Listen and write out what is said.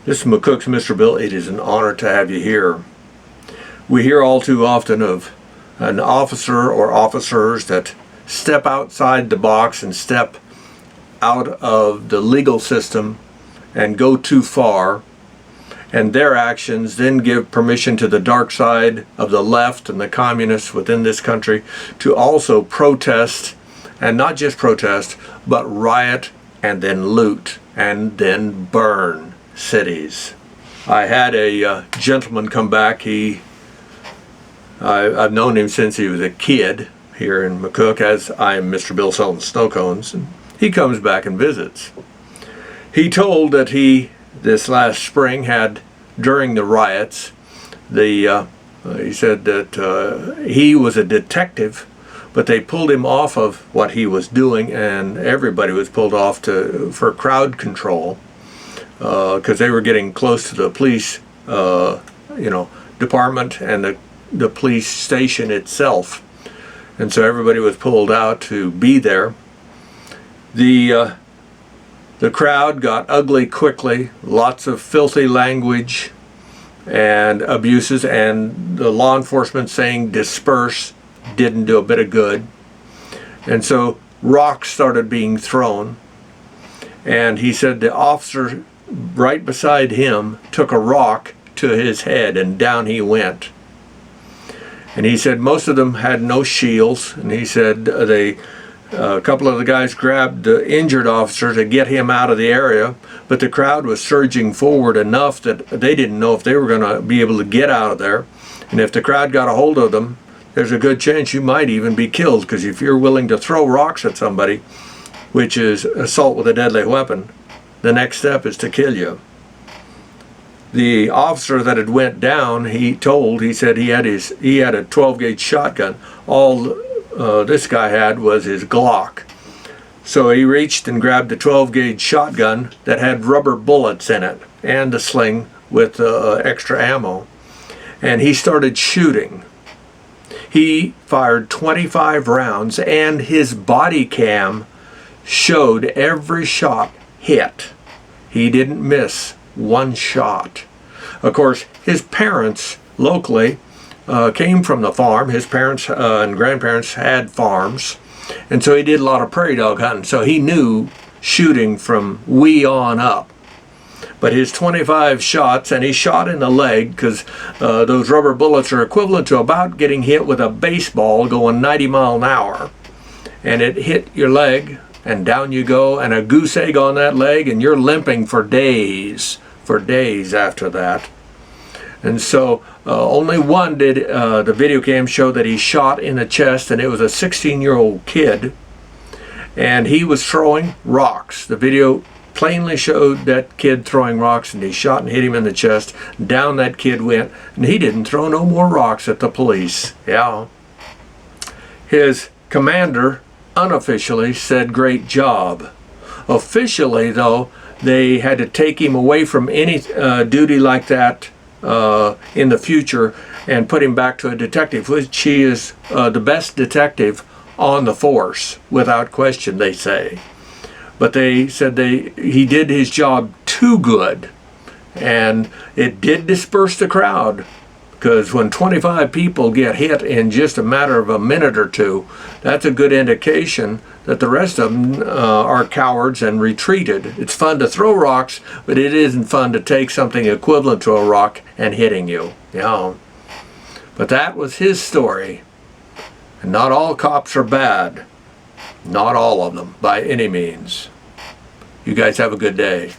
This is McCook's Mr. Bill. It is an honor to have you here. We hear all too often of an officer or officers that step outside the box and step out of the legal system and go too far, and their actions then give permission to the dark side of the left and the communists within this country to also protest, and not just protest, but riot and then loot and then burn cities. I had a gentleman come back. I've known him since he was a kid here in McCook, as I am Mr. Bill selling snow cones, and he comes back and visits. He told that this last spring had, during the riots, he said that he was a detective, but they pulled him off of what he was doing, and everybody was pulled off for crowd control, because they were getting close to the police department and the police station itself, and so everybody was pulled out to be there. The crowd got ugly quickly, lots of filthy language and abuses, and the law enforcement saying disperse didn't do a bit of good. And so rocks started being thrown, and he said the officer right beside him took a rock to his head and down he went. And he said most of them had no shields, and he said a couple of the guys grabbed the injured officer to get him out of the area, but the crowd was surging forward enough that they didn't know if they were going to be able to get out of there. And if the crowd got a hold of them, there's a good chance you might even be killed, because if you're willing to throw rocks at somebody, which is assault with a deadly weapon, the next step is to kill you. The officer that had went down, he said he had a 12-gauge shotgun. All this guy had was his Glock. So he reached and grabbed the 12-gauge shotgun that had rubber bullets in it and the sling with extra ammo, and he started shooting. He fired 25 rounds, and his body cam showed every shot hit. He didn't miss one shot. Of course, his parents locally came from the farm. His parents and grandparents had farms, and so he did a lot of prairie dog hunting, so he knew shooting from wee on up. But his 25 shots, and he shot in the leg, because those rubber bullets are equivalent to about getting hit with a baseball going 90 miles an hour. And it hit your leg, and down you go, and a goose egg on that leg, and you're limping for days after that. And so only one did the video cam show that he shot in the chest, and it was a 16-year-old kid, and he was throwing rocks. The video plainly showed that kid throwing rocks, and he shot and hit him in the chest. Down that kid went, and he didn't throw no more rocks at the police. Yeah. His commander unofficially said great job. Officially, though, they had to take him away from any duty like that in the future and put him back to a detective, which he is the best detective on the force, without question, they say. But they said he did his job too good, and it did disperse the crowd, because when 25 people get hit in just a matter of a minute or two, that's a good indication that the rest of them are cowards and retreated. It's fun to throw rocks, but it isn't fun to take something equivalent to a rock and hitting you. Yeah. But that was his story. And not all cops are bad. Not all of them, by any means. You guys have a good day.